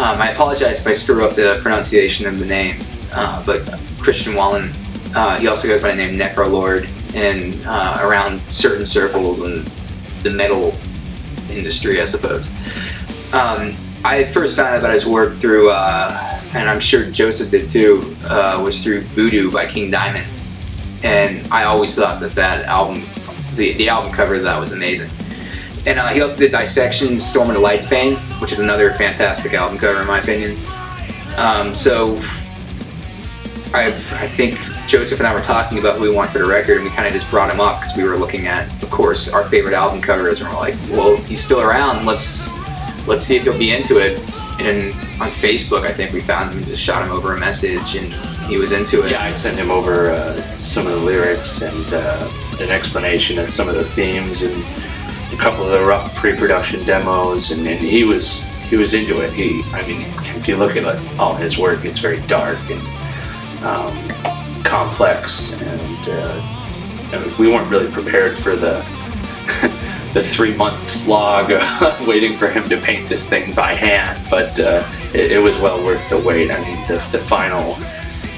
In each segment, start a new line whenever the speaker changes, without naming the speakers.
I apologize if I screw up the pronunciation of the name, but Kristian Wåhlin, he also goes by the name Necrolord, and around certain circles in the metal industry, I suppose. I first found out about his work through, and I'm sure Joseph did too, was through Voodoo by King Diamond. And I always thought that album, the album cover of that was amazing. And he also did Dissection's Storm of the Light's Bane, which is another fantastic album cover in my opinion. So I think Joseph and I were talking about who we want for the record, and we kind of just brought him up because we were looking at, of course, our favorite album covers, and we're like, well, he's still around, let's see if he'll be into it. And on Facebook, I think we found him and just shot him over a message, and he was into it.
Yeah, I sent him over some of the lyrics and an explanation of some of the themes and a couple of the rough pre-production demos, and he was into it. If you look at all his work, it's very dark and complex, and we weren't really prepared for the 3-month slog of waiting for him to paint this thing by hand, but it was well worth the wait. I mean, the final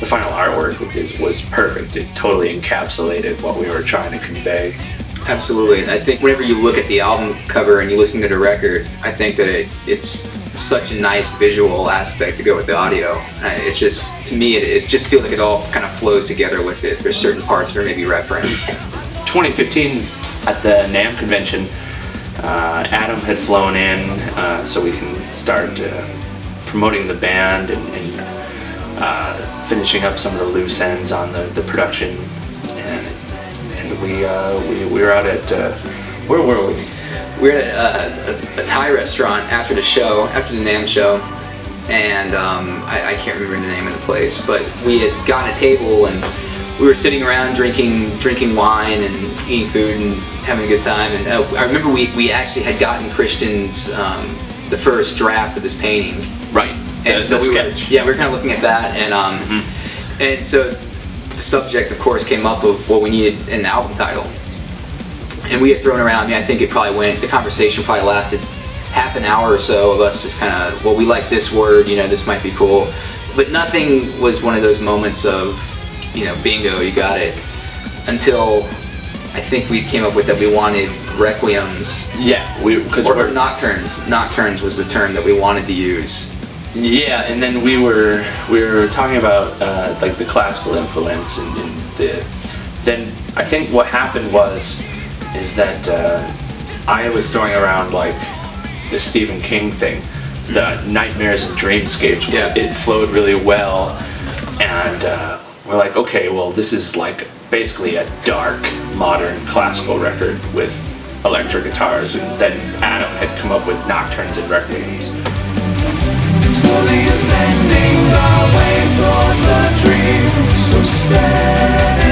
artwork was perfect. It totally encapsulated what we were trying to convey.
Absolutely, and I think whenever you look at the album cover and you listen to the record, I think that it's such a nice visual aspect to go with the audio. It just, to me, it just feels like it all kind of flows together with it. There's certain parts that are maybe referenced.
2015 at the NAMM convention, Adam had flown in so we can start promoting the band and finishing up some of the loose ends on the production. And we were out at where were we?
We were at a Thai restaurant after the NAMM show, and I can't remember the name of the place, but we had gotten a table and we were sitting around drinking wine and eating food and having a good time. And I remember we actually had gotten Kristian's the first draft of his painting.
Right.
And so we were kind of looking at that, and and so the subject, of course, came up of what we needed an album title. And we had thrown around, I think the conversation probably lasted half an hour or so of us just kind of, well, we like this word, this might be cool. But nothing was one of those moments of, bingo, you got it. Until I think we came up with that we wanted Requiems.
Yeah,
or Nocturnes. Nocturnes was the term that we wanted to use.
Yeah, and then we were talking about the classical influence, and then I think what happened is that I was throwing around the Stephen King thing, the nightmares and dreamscapes.
Yeah.
It flowed really well, and we're like, okay, well, this is basically a dark modern classical record with electric guitars, and then Adam had come up with Nocturnes and Requiems.
Slowly ascending our way towards a dream so steady.